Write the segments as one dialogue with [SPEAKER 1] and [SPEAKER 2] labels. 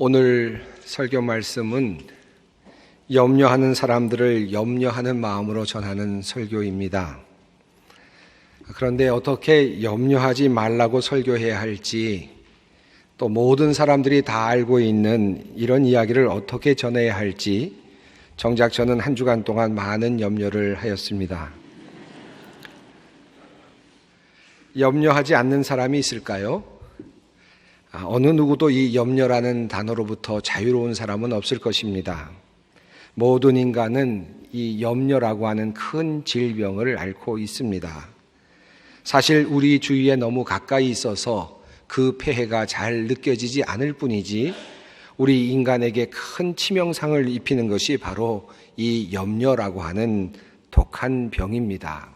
[SPEAKER 1] 오늘 설교 말씀은 염려하는 사람들을 염려하는 마음으로 전하는 설교입니다. 그런데 어떻게 염려하지 말라고 설교해야 할지, 또 모든 사람들이 다 알고 있는 이런 이야기를 어떻게 전해야 할지 정작 저는 한 주간 동안 많은 염려를 하였습니다. 염려하지 않는 사람이 있을까요? 어느 누구도 이 염려라는 단어로부터 자유로운 사람은 없을 것입니다. 모든 인간은 이 염려라고 하는 큰 질병을 앓고 있습니다. 사실 우리 주위에 너무 가까이 있어서 그 폐해가 잘 느껴지지 않을 뿐이지 우리 인간에게 큰 치명상을 입히는 것이 바로 이 염려라고 하는 독한 병입니다.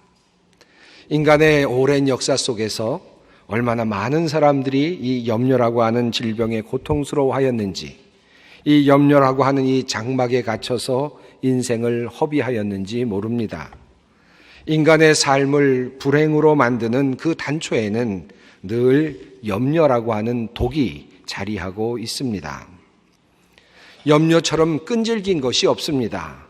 [SPEAKER 1] 인간의 오랜 역사 속에서 얼마나 많은 사람들이 이 염려라고 하는 질병에 고통스러워하였는지, 이 염려라고 하는 이 장막에 갇혀서 인생을 허비하였는지 모릅니다. 인간의 삶을 불행으로 만드는 그 단초에는 늘 염려라고 하는 독이 자리하고 있습니다. 염려처럼 끈질긴 것이 없습니다.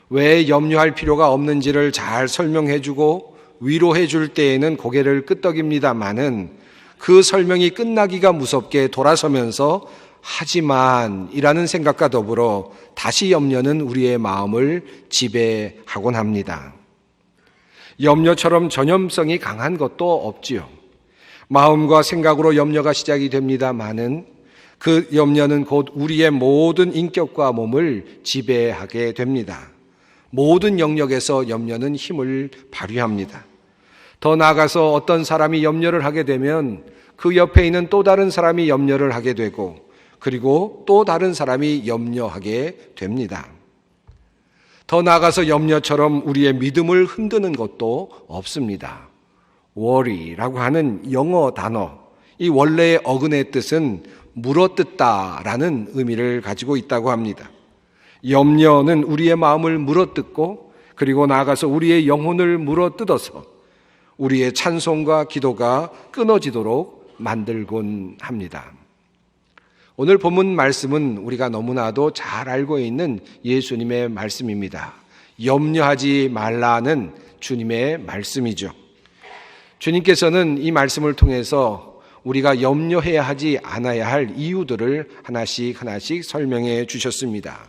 [SPEAKER 1] 왜 염려할 필요가 없는지를 잘 설명해주고 위로해 줄 때에는 고개를 끄덕입니다마는 그 설명이 끝나기가 무섭게 돌아서면서 하지만 이라는 생각과 더불어 다시 염려는 우리의 마음을 지배하곤 합니다. 염려처럼 전염성이 강한 것도 없지요. 마음과 생각으로 염려가 시작이 됩니다마는 그 염려는 곧 우리의 모든 인격과 몸을 지배하게 됩니다. 모든 영역에서 염려는 힘을 발휘합니다. 더 나아가서 어떤 사람이 염려를 하게 되면 그 옆에 있는 또 다른 사람이 염려를 하게 되고, 그리고 또 다른 사람이 염려하게 됩니다. 더 나아가서 염려처럼 우리의 믿음을 흔드는 것도 없습니다. worry라고 하는 영어 단어, 이 원래의 어근의 뜻은 물어뜯다라는 의미를 가지고 있다고 합니다. 염려는 우리의 마음을 물어뜯고, 그리고 나아가서 우리의 영혼을 물어뜯어서 우리의 찬송과 기도가 끊어지도록 만들곤 합니다. 오늘 본문 말씀은 우리가 너무나도 잘 알고 있는 예수님의 말씀입니다. 염려하지 말라는 주님의 말씀이죠. 주님께서는 이 말씀을 통해서 우리가 염려해야 하지 않아야 할 이유들을 하나씩 설명해 주셨습니다.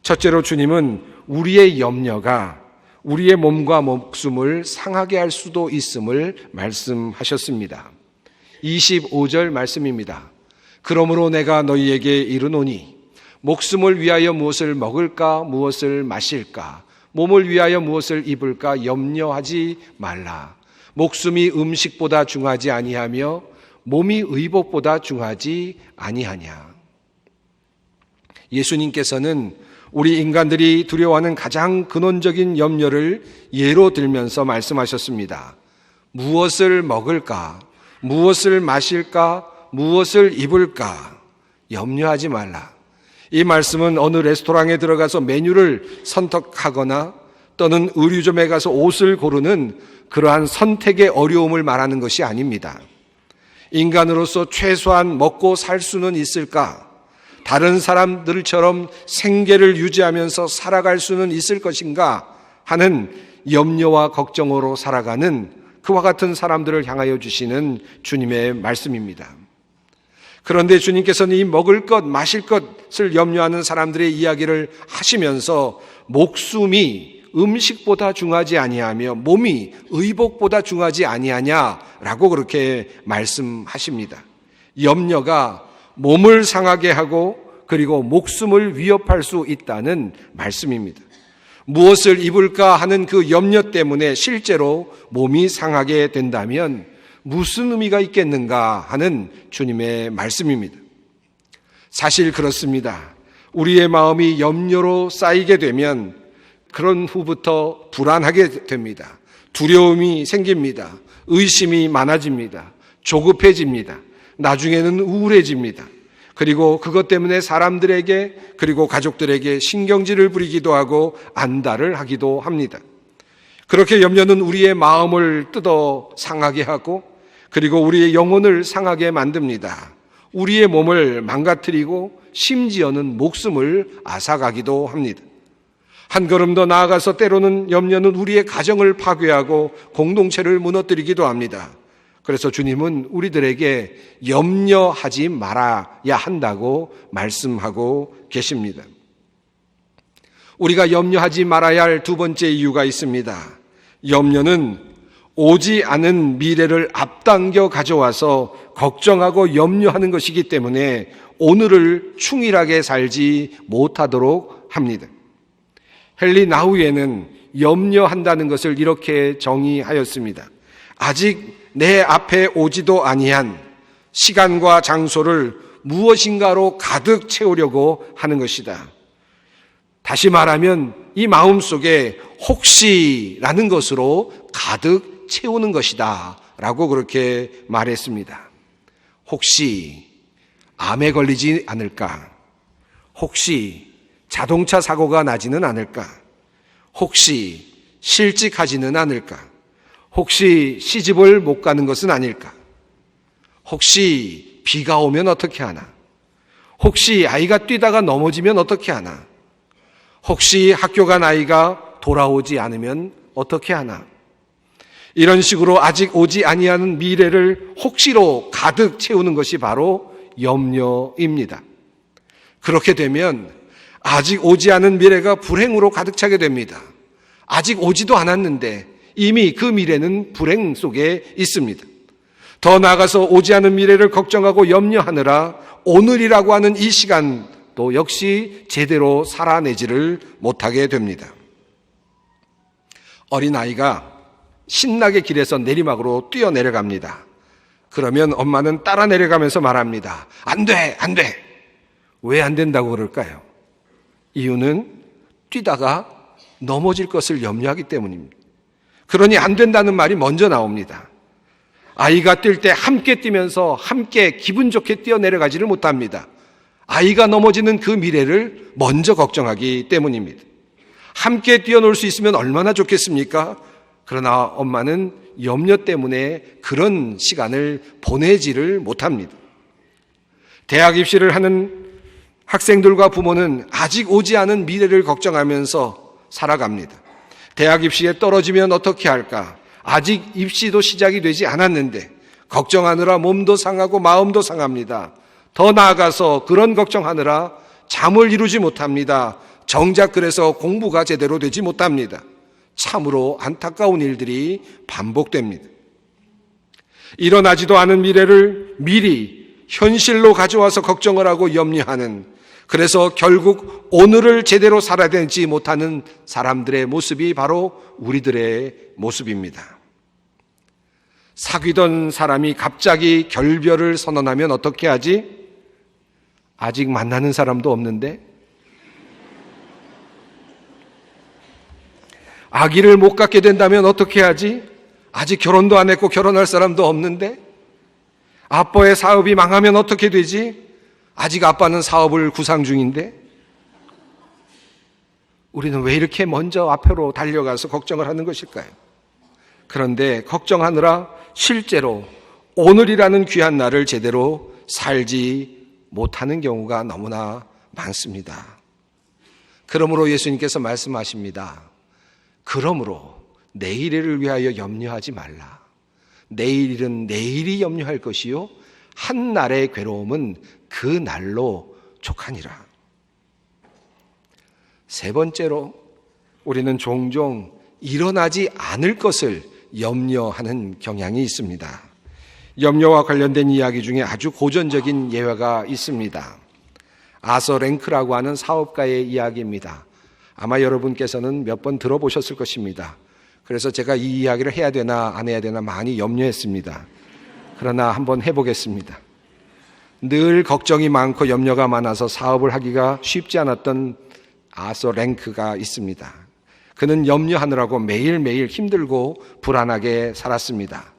[SPEAKER 1] 첫째로 주님은 우리의 염려가 우리의 몸과 목숨을 상하게 할 수도 있음을 말씀하셨습니다. 25절 말씀입니다. 그러므로 내가 너희에게 이르노니 목숨을 위하여 무엇을 먹을까 무엇을 마실까 몸을 위하여 무엇을 입을까 염려하지 말라. 목숨이 음식보다 중하지 아니하며 몸이 의복보다 중하지 아니하냐. 예수님께서는 우리 인간들이 두려워하는 가장 근원적인 염려를 예로 들면서 말씀하셨습니다. 무엇을 먹을까? 무엇을 마실까? 무엇을 입을까? 염려하지 말라. 이 말씀은 어느 레스토랑에 들어가서 메뉴를 선택하거나 또는 의류점에 가서 옷을 고르는 그러한 선택의 어려움을 말하는 것이 아닙니다. 인간으로서 최소한 먹고 살 수는 있을까? 다른 사람들처럼 생계를 유지하면서 살아갈 수는 있을 것인가 하는 염려와 걱정으로 살아가는 그와 같은 사람들을 향하여 주시는 주님의 말씀입니다. 그런데 주님께서는 이 먹을 것, 마실 것을 염려하는 사람들의 이야기를 하시면서 목숨이 음식보다 중하지 아니하며 몸이 의복보다 중하지 아니하냐라고 그렇게 말씀하십니다. 염려가 몸을 상하게 하고 그리고 목숨을 위협할 수 있다는 말씀입니다. 무엇을 입을까 하는 그 염려 때문에 실제로 몸이 상하게 된다면 무슨 의미가 있겠는가 하는 주님의 말씀입니다. 사실 그렇습니다. 우리의 마음이 염려로 쌓이게 되면 그런 후부터 불안하게 됩니다. 두려움이 생깁니다. 의심이 많아집니다. 조급해집니다. 나중에는 우울해집니다. 그리고 그것 때문에 사람들에게 그리고 가족들에게 신경질을 부리기도 하고 안달을 하기도 합니다. 그렇게 염려는 우리의 마음을 뜯어 상하게 하고 그리고 우리의 영혼을 상하게 만듭니다. 우리의 몸을 망가뜨리고 심지어는 목숨을 앗아가기도 합니다. 한 걸음 더 나아가서 때로는 염려는 우리의 가정을 파괴하고 공동체를 무너뜨리기도 합니다. 그래서 주님은 우리들에게 염려하지 말아야 한다고 말씀하고 계십니다. 우리가 염려하지 말아야 할 두 번째 이유가 있습니다. 염려는 오지 않은 미래를 앞당겨 가져와서 걱정하고 염려하는 것이기 때문에 오늘을 충실하게 살지 못하도록 합니다. 헨리 나우에는 염려한다는 것을 이렇게 정의하였습니다. 아직 내 앞에 오지도 아니한 시간과 장소를 무엇인가로 가득 채우려고 하는 것이다. 다시 말하면 이 마음속에 혹시라는 것으로 가득 채우는 것이다 라고 그렇게 말했습니다. 혹시 암에 걸리지 않을까? 혹시 자동차 사고가 나지는 않을까? 혹시 실직하지는 않을까? 혹시 시집을 못 가는 것은 아닐까? 혹시 비가 오면 어떻게 하나? 혹시 아이가 뛰다가 넘어지면 어떻게 하나? 혹시 학교 간 아이가 돌아오지 않으면 어떻게 하나? 이런 식으로 아직 오지 아니하는 미래를 혹시로 가득 채우는 것이 바로 염려입니다. 그렇게 되면 아직 오지 않은 미래가 불행으로 가득 차게 됩니다. 아직 오지도 않았는데 이미 그 미래는 불행 속에 있습니다. 더 나아가서 오지 않은 미래를 걱정하고 염려하느라 오늘이라고 하는 이 시간 또 역시 제대로 살아내지를 못하게 됩니다. 어린아이가 신나게 길에서 내리막으로 뛰어내려갑니다. 그러면 엄마는 따라 내려가면서 말합니다. 안 돼, 안 돼. 왜 안 된다고 그럴까요? 이유는 뛰다가 넘어질 것을 염려하기 때문입니다. 그러니 안 된다는 말이 먼저 나옵니다. 아이가 뛸 때 함께 뛰면서 함께 기분 좋게 뛰어내려가지를 못합니다. 아이가 넘어지는 그 미래를 먼저 걱정하기 때문입니다. 함께 뛰어놀 수 있으면 얼마나 좋겠습니까? 그러나 엄마는 염려 때문에 그런 시간을 보내지를 못합니다. 대학 입시를 하는 학생들과 부모는 아직 오지 않은 미래를 걱정하면서 살아갑니다. 대학 입시에 떨어지면 어떻게 할까? 아직 입시도 시작이 되지 않았는데 걱정하느라 몸도 상하고 마음도 상합니다. 더 나아가서 그런 걱정하느라 잠을 이루지 못합니다. 정작 그래서 공부가 제대로 되지 못합니다. 참으로 안타까운 일들이 반복됩니다. 일어나지도 않은 미래를 미리 현실로 가져와서 걱정을 하고 염려하는, 그래서 결국 오늘을 제대로 살아내지 못하는 사람들의 모습이 바로 우리들의 모습입니다. 사귀던 사람이 갑자기 결별을 선언하면 어떻게 하지? 아직 만나는 사람도 없는데? 아기를 못 갖게 된다면 어떻게 하지? 아직 결혼도 안 했고 결혼할 사람도 없는데? 아빠의 사업이 망하면 어떻게 되지? 아직 아빠는 사업을 구상 중인데? 우리는 왜 이렇게 먼저 앞으로 달려가서 걱정을 하는 것일까요? 그런데 걱정하느라 실제로 오늘이라는 귀한 날을 제대로 살지 못하는 경우가 너무나 많습니다. 그러므로 예수님께서 말씀하십니다. 그러므로 내일을 위하여 염려하지 말라. 내일은 내일이 염려할 것이요 한 날의 괴로움은 그 날로 족하니라. 세 번째로 우리는 종종 일어나지 않을 것을 염려하는 경향이 있습니다. 염려와 관련된 이야기 중에 아주 고전적인 예화가 있습니다. 아서 랭크라고 하는 사업가의 이야기입니다. 아마 여러분께서는 몇 번 들어보셨을 것입니다. 그래서 제가 이 이야기를 해야 되나 안 해야 되나 많이 염려했습니다. 그러나 한번 해보겠습니다. 늘 걱정이 많고 염려가 많아서 사업을 하기가 쉽지 않았던 아서 랭크가 있습니다. 그는 염려하느라고 매일매일 힘들고 불안하게 살았습니다.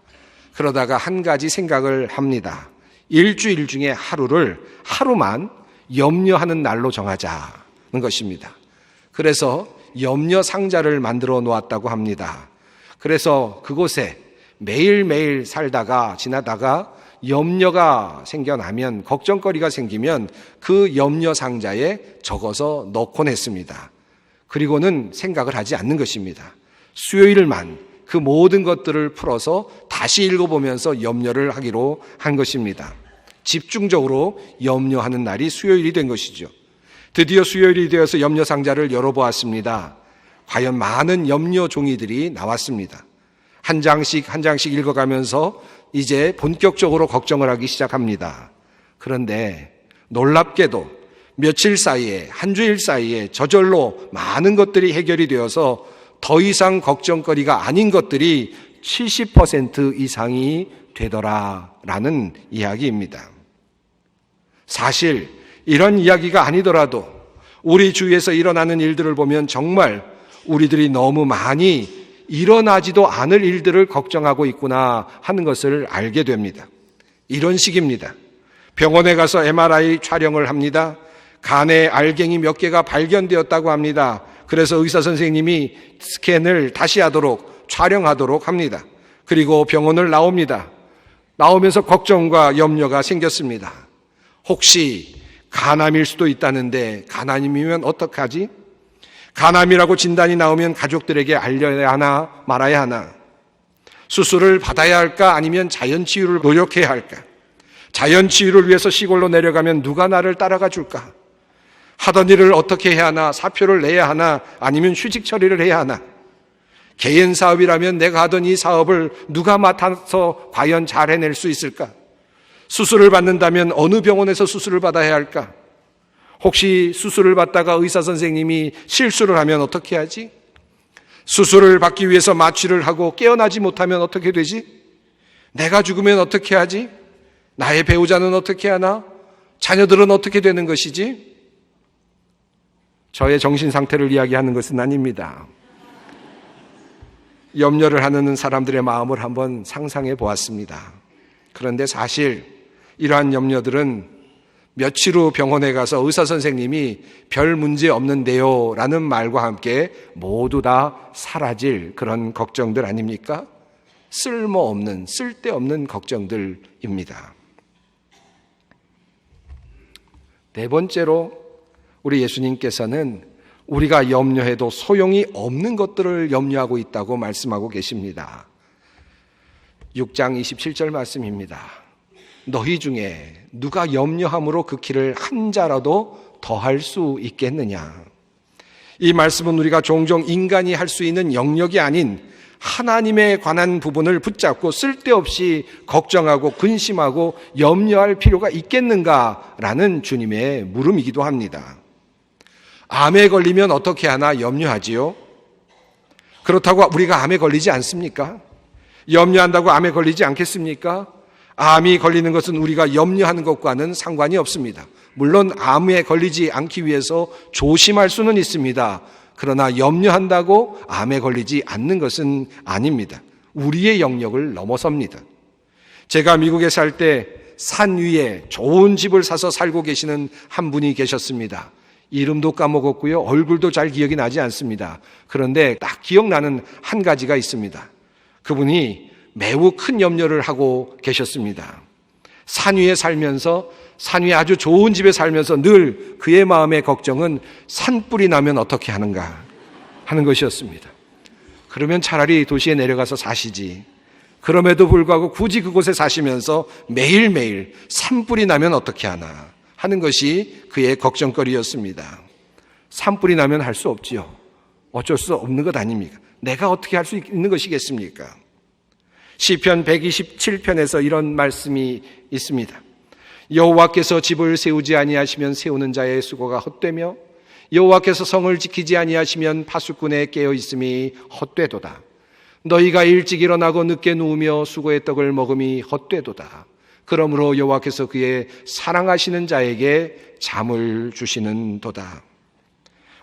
[SPEAKER 1] 그러다가 한 가지 생각을 합니다. 일주일 중에 하루를 하루만 염려하는 날로 정하자는 것입니다. 그래서 염려 상자를 만들어 놓았다고 합니다. 그래서 그곳에 매일매일 살다가 지나다가 염려가 생겨나면, 걱정거리가 생기면 그 염려 상자에 적어서 넣곤 했습니다. 그리고는 생각을 하지 않는 것입니다. 수요일만 그 모든 것들을 풀어서 다시 읽어보면서 염려를 하기로 한 것입니다. 집중적으로 염려하는 날이 수요일이 된 것이죠. 드디어 수요일이 되어서 염려 상자를 열어보았습니다. 과연 많은 염려 종이들이 나왔습니다. 한 장씩 한 장씩 읽어가면서 이제 본격적으로 걱정을 하기 시작합니다. 그런데 놀랍게도 며칠 사이에, 한 주일 사이에 저절로 많은 것들이 해결이 되어서 더 이상 걱정거리가 아닌 것들이 70% 이상이 되더라라는 이야기입니다. 사실 이런 이야기가 아니더라도 우리 주위에서 일어나는 일들을 보면 정말 우리들이 너무 많이 일어나지도 않을 일들을 걱정하고 있구나 하는 것을 알게 됩니다. 이런 식입니다. 병원에 가서 MRI 촬영을 합니다. 간에 알갱이 몇 개가 발견되었다고 합니다. 그래서 의사 선생님이 스캔을 다시 하도록, 촬영하도록 합니다. 그리고 병원을 나옵니다. 나오면서 걱정과 염려가 생겼습니다. 혹시 간암일 수도 있다는데 간암이면 어떡하지? 간암이라고 진단이 나오면 가족들에게 알려야 하나 말아야 하나? 수술을 받아야 할까 아니면 자연치유를 노력해야 할까? 자연치유를 위해서 시골로 내려가면 누가 나를 따라가 줄까? 하던 일을 어떻게 해야 하나? 사표를 내야 하나? 아니면 휴직 처리를 해야 하나? 개인 사업이라면 내가 하던 이 사업을 누가 맡아서 과연 잘 해낼 수 있을까? 수술을 받는다면 어느 병원에서 수술을 받아야 할까? 혹시 수술을 받다가 의사 선생님이 실수를 하면 어떻게 하지? 수술을 받기 위해서 마취를 하고 깨어나지 못하면 어떻게 되지? 내가 죽으면 어떻게 하지? 나의 배우자는 어떻게 하나? 자녀들은 어떻게 되는 것이지? 저의 정신 상태를 이야기하는 것은 아닙니다. 염려를 하는 사람들의 마음을 한번 상상해 보았습니다. 그런데 사실 이러한 염려들은 며칠 후 병원에 가서 의사 선생님이 별 문제 없는데요 라는 말과 함께 모두 다 사라질 그런 걱정들 아닙니까? 쓸모없는, 쓸데없는 걱정들입니다. 네 번째로 우리 예수님께서는 우리가 염려해도 소용이 없는 것들을 염려하고 있다고 말씀하고 계십니다. 6장 27절 말씀입니다. 너희 중에 누가 염려함으로 그 키를 한 자라도 더할 수 있겠느냐. 이 말씀은 우리가 종종 인간이 할 수 있는 영역이 아닌 하나님에 관한 부분을 붙잡고 쓸데없이 걱정하고 근심하고 염려할 필요가 있겠는가라는 주님의 물음이기도 합니다. 암에 걸리면 어떻게 하나 염려하지요? 그렇다고 우리가 암에 걸리지 않습니까? 염려한다고 암에 걸리지 않겠습니까? 암이 걸리는 것은 우리가 염려하는 것과는 상관이 없습니다. 물론 암에 걸리지 않기 위해서 조심할 수는 있습니다. 그러나 염려한다고 암에 걸리지 않는 것은 아닙니다. 우리의 영역을 넘어섭니다. 제가 미국에 살 때 산 위에 좋은 집을 사서 살고 계시는 한 분이 계셨습니다. 이름도 까먹었고요. 얼굴도 잘 기억이 나지 않습니다. 그런데 딱 기억나는 한 가지가 있습니다. 그분이 매우 큰 염려를 하고 계셨습니다. 산 위에 살면서, 산 위에 아주 좋은 집에 살면서 늘 그의 마음의 걱정은 산불이 나면 어떻게 하는가 하는 것이었습니다. 그러면 차라리 도시에 내려가서 사시지. 그럼에도 불구하고 굳이 그곳에 사시면서 매일매일 산불이 나면 어떻게 하나 하는 것이 그의 걱정거리였습니다. 산불이 나면 할 수 없지요. 어쩔 수 없는 것 아닙니까? 내가 어떻게 할 수 있는 것이겠습니까? 시편 127편에서 이런 말씀이 있습니다. 여호와께서 집을 세우지 아니하시면 세우는 자의 수고가 헛되며 여호와께서 성을 지키지 아니하시면 파수꾼의 깨어 있음이 헛되도다. 너희가 일찍 일어나고 늦게 누우며 수고의 떡을 먹음이 헛되도다. 그러므로 여호와께서 그의 사랑하시는 자에게 잠을 주시는 도다.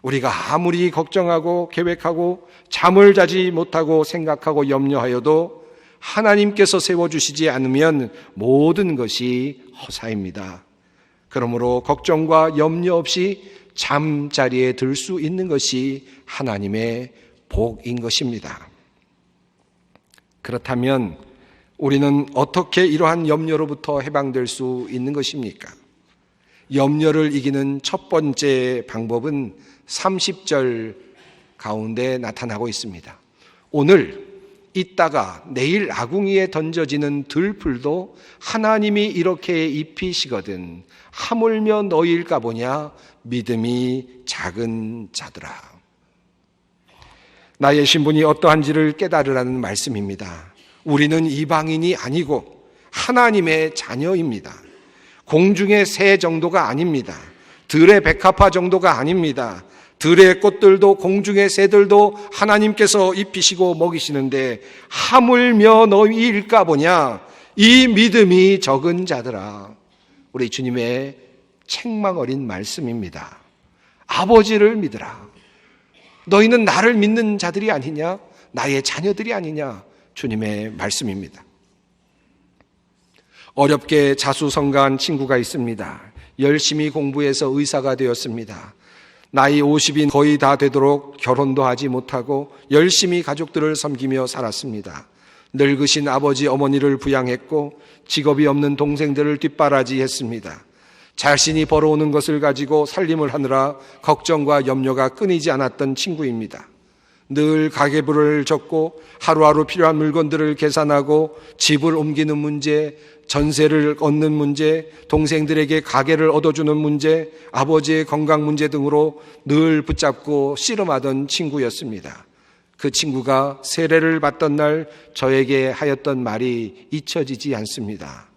[SPEAKER 1] 우리가 아무리 걱정하고 계획하고 잠을 자지 못하고 생각하고 염려하여도 하나님께서 세워주시지 않으면 모든 것이 허사입니다. 그러므로 걱정과 염려 없이 잠자리에 들 수 있는 것이 하나님의 복인 것입니다. 그렇다면 우리는 어떻게 이러한 염려로부터 해방될 수 있는 것입니까? 염려를 이기는 첫 번째 방법은 30절 가운데 나타나고 있습니다. 오늘 있다가 내일 아궁이에 던져지는 들풀도 하나님이 이렇게 입히시거든 하물며 너희일까 보냐 믿음이 작은 자들아. 나의 신분이 어떠한지를 깨달으라는 말씀입니다. 우리는 이방인이 아니고 하나님의 자녀입니다. 공중의 새 정도가 아닙니다. 들의 백합화 정도가 아닙니다. 들의 꽃들도 공중의 새들도 하나님께서 입히시고 먹이시는데 하물며 너희일까 보냐 이 믿음이 적은 자들아. 우리 주님의 책망 어린 말씀입니다. 아버지를 믿으라. 너희는 나를 믿는 자들이 아니냐? 나의 자녀들이 아니냐? 주님의 말씀입니다. 어렵게 자수성가한 친구가 있습니다. 열심히 공부해서 의사가 되었습니다. 나이 50이 거의 다 되도록 결혼도 하지 못하고 열심히 가족들을 섬기며 살았습니다. 늙으신 아버지 어머니를 부양했고 직업이 없는 동생들을 뒷바라지했습니다. 자신이 벌어오는 것을 가지고 살림을 하느라 걱정과 염려가 끊이지 않았던 친구입니다. 늘 가계부를 적고 하루하루 필요한 물건들을 계산하고 집을 옮기는 문제, 전세를 얻는 문제, 동생들에게 가게를 얻어주는 문제, 아버지의 건강 문제 등으로 늘 붙잡고 씨름하던 친구였습니다. 그 친구가 세례를 받던 날 저에게 하였던 말이 잊혀지지 않습니다.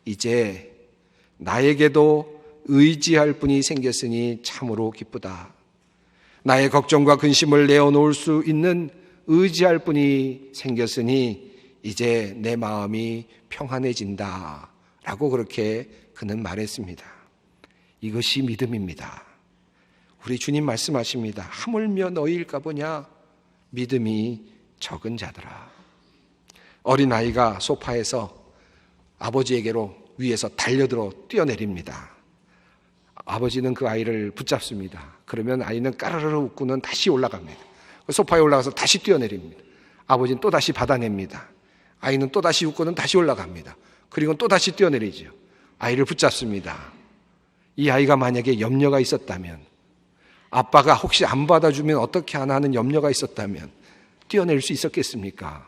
[SPEAKER 1] 이제 나에게도 의지할 분이 생겼으니 참으로 기쁘다. 나의 걱정과 근심을 내어놓을 수 있는 의지할 분이 생겼으니 이제 내 마음이 평안해진다 라고 그렇게 그는 말했습니다. 이것이 믿음입니다. 우리 주님 말씀하십니다. 하물며 너희일까 보냐 믿음이 적은 자들아. 어린아이가 소파에서 아버지에게로 위에서 달려들어 뛰어내립니다. 아버지는 그 아이를 붙잡습니다. 그러면 아이는 까르르 웃고는 다시 올라갑니다. 소파에 올라가서 다시 뛰어내립니다. 아버지는 또다시 받아냅니다. 아이는 또다시 웃고는 다시 올라갑니다. 그리고 또다시 뛰어내리죠. 아이를 붙잡습니다. 이 아이가 만약에 염려가 있었다면, 아빠가 혹시 안 받아주면 어떻게 하나 하는 염려가 있었다면 뛰어낼 수 있었겠습니까?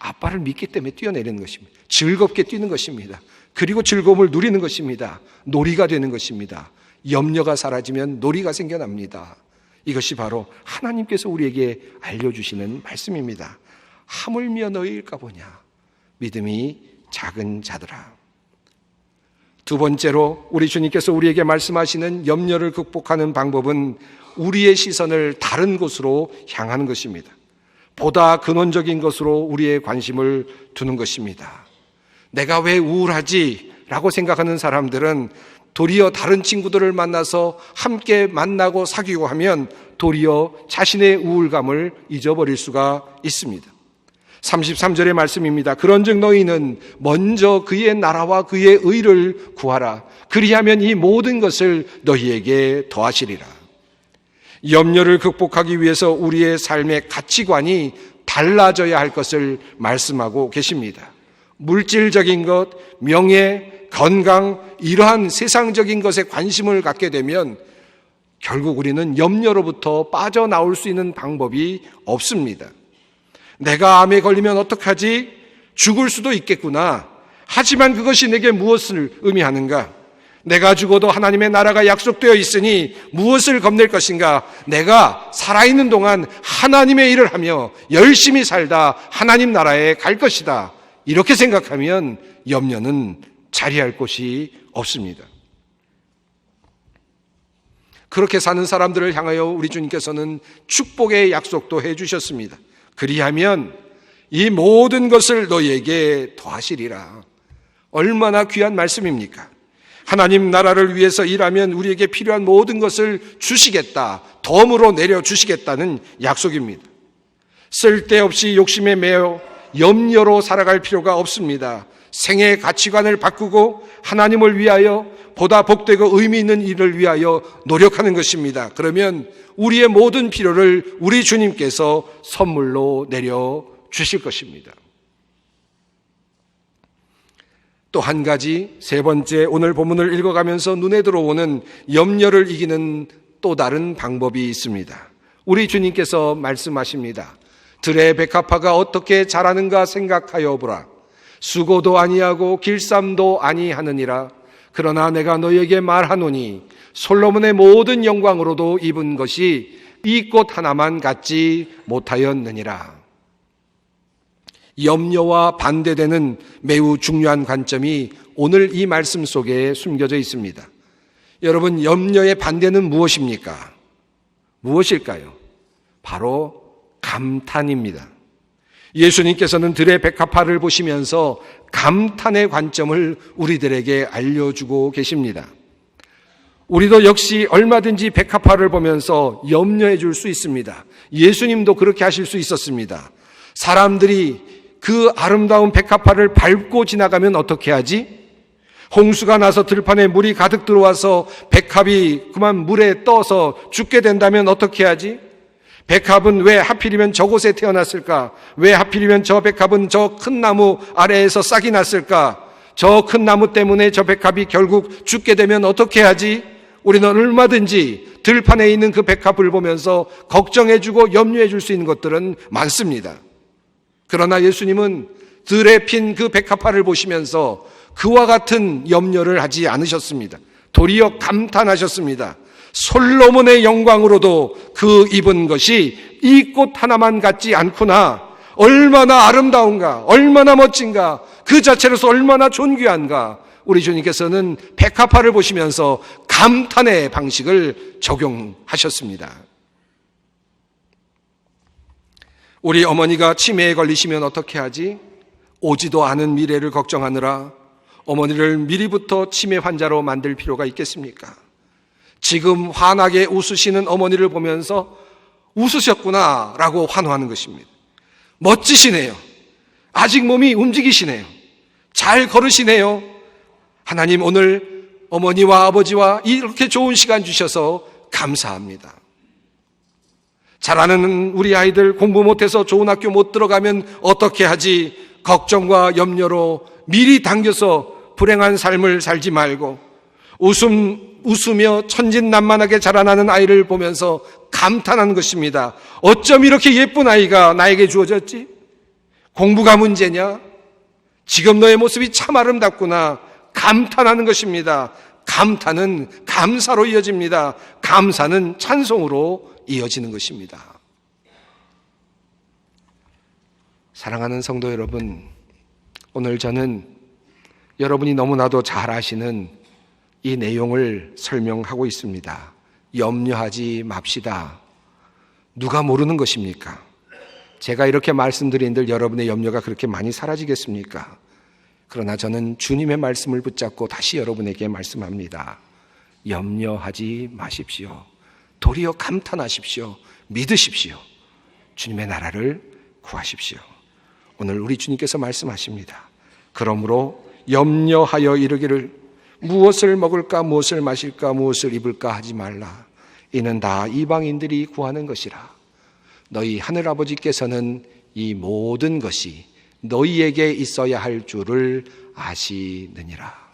[SPEAKER 1] 아빠를 믿기 때문에 뛰어내리는 것입니다. 즐겁게 뛰는 것입니다. 그리고 즐거움을 누리는 것입니다. 놀이가 되는 것입니다. 염려가 사라지면 놀이가 생겨납니다. 이것이 바로 하나님께서 우리에게 알려주시는 말씀입니다. 하물며 너희일까 보냐 믿음이 작은 자들아. 두 번째로 우리 주님께서 우리에게 말씀하시는 염려를 극복하는 방법은 우리의 시선을 다른 곳으로 향하는 것입니다. 보다 근원적인 것으로 우리의 관심을 두는 것입니다. 내가 왜 우울하지? 라고 생각하는 사람들은 도리어 다른 친구들을 만나서 함께 만나고 사귀고 하면 도리어 자신의 우울감을 잊어버릴 수가 있습니다. 33절의 말씀입니다. 그런즉 너희는 먼저 그의 나라와 그의 의를 구하라. 그리하면 이 모든 것을 너희에게 더하시리라. 염려를 극복하기 위해서 우리의 삶의 가치관이 달라져야 할 것을 말씀하고 계십니다. 물질적인 것, 명예, 건강, 이러한 세상적인 것에 관심을 갖게 되면 결국 우리는 염려로부터 빠져나올 수 있는 방법이 없습니다. 내가 암에 걸리면 어떡하지? 죽을 수도 있겠구나. 하지만 그것이 내게 무엇을 의미하는가? 내가 죽어도 하나님의 나라가 약속되어 있으니 무엇을 겁낼 것인가? 내가 살아있는 동안 하나님의 일을 하며 열심히 살다 하나님 나라에 갈 것이다. 이렇게 생각하면 염려는 자리할 곳이 없습니다. 그렇게 사는 사람들을 향하여 우리 주님께서는 축복의 약속도 해주셨습니다. 그리하면 이 모든 것을 너희에게 더하시리라. 얼마나 귀한 말씀입니까? 하나님 나라를 위해서 일하면 우리에게 필요한 모든 것을 주시겠다, 덤으로 내려주시겠다는 약속입니다. 쓸데없이 욕심에 매여 염려로 살아갈 필요가 없습니다. 생의 가치관을 바꾸고 하나님을 위하여 보다 복되고 의미 있는 일을 위하여 노력하는 것입니다. 그러면 우리의 모든 필요를 우리 주님께서 선물로 내려주실 것입니다. 또 한 가지, 세 번째, 오늘 본문을 읽어가면서 눈에 들어오는 염려를 이기는 또 다른 방법이 있습니다. 우리 주님께서 말씀하십니다. 들의 백합화가 어떻게 자라는가 생각하여 보라. 수고도 아니하고 길쌈도 아니하느니라. 그러나 내가 너희에게 말하노니 솔로몬의 모든 영광으로도 입은 것이 이 꽃 하나만 갖지 못하였느니라. 염려와 반대되는 매우 중요한 관점이 오늘 이 말씀 속에 숨겨져 있습니다. 여러분, 염려의 반대는 무엇입니까? 무엇일까요? 바로 감탄입니다. 예수님께서는 들의 백합화를 보시면서 감탄의 관점을 우리들에게 알려주고 계십니다. 우리도 역시 얼마든지 백합화를 보면서 염려해 줄 수 있습니다. 예수님도 그렇게 하실 수 있었습니다. 사람들이 그 아름다운 백합화를 밟고 지나가면 어떻게 하지? 홍수가 나서 들판에 물이 가득 들어와서 백합이 그만 물에 떠서 죽게 된다면 어떻게 하지? 백합은 왜 하필이면 저곳에 태어났을까? 왜 하필이면 저 백합은 저 큰 나무 아래에서 싹이 났을까? 저 큰 나무 때문에 저 백합이 결국 죽게 되면 어떻게 하지? 우리는 얼마든지 들판에 있는 그 백합을 보면서 걱정해주고 염려해줄 수 있는 것들은 많습니다. 그러나 예수님은 들에 핀 그 백합화를 보시면서 그와 같은 염려를 하지 않으셨습니다. 도리어 감탄하셨습니다. 솔로몬의 영광으로도 그 입은 것이 이 꽃 하나만 같지 않구나. 얼마나 아름다운가, 얼마나 멋진가, 그 자체로서 얼마나 존귀한가. 우리 주님께서는 백합화를 보시면서 감탄의 방식을 적용하셨습니다. 우리 어머니가 치매에 걸리시면 어떻게 하지? 오지도 않은 미래를 걱정하느라 어머니를 미리부터 치매 환자로 만들 필요가 있겠습니까? 지금 환하게 웃으시는 어머니를 보면서 웃으셨구나 라고 환호하는 것입니다. 멋지시네요. 아직 몸이 움직이시네요. 잘 걸으시네요. 하나님, 오늘 어머니와 아버지와 이렇게 좋은 시간 주셔서 감사합니다. 잘하는 우리 아이들 공부 못해서 좋은 학교 못 들어가면 어떻게 하지? 걱정과 염려로 미리 당겨서 불행한 삶을 살지 말고 웃으며 천진난만하게 자라나는 아이를 보면서 감탄하는 것입니다. 어쩜 이렇게 예쁜 아이가 나에게 주어졌지? 공부가 문제냐? 지금 너의 모습이 참 아름답구나. 감탄하는 것입니다. 감탄은 감사로 이어집니다. 감사는 찬송으로 이어지는 것입니다. 사랑하는 성도 여러분, 오늘 저는 여러분이 너무나도 잘 아시는 이 내용을 설명하고 있습니다. 염려하지 맙시다. 누가 모르는 것입니까? 제가 이렇게 말씀드린들 여러분의 염려가 그렇게 많이 사라지겠습니까? 그러나 저는 주님의 말씀을 붙잡고 다시 여러분에게 말씀합니다. 염려하지 마십시오. 도리어 감탄하십시오. 믿으십시오. 주님의 나라를 구하십시오. 오늘 우리 주님께서 말씀하십니다. 그러므로 염려하여 이르기를 무엇을 먹을까, 무엇을 마실까, 무엇을 입을까 하지 말라. 이는 다 이방인들이 구하는 것이라. 너희 하늘아버지께서는 이 모든 것이 너희에게 있어야 할 줄을 아시느니라.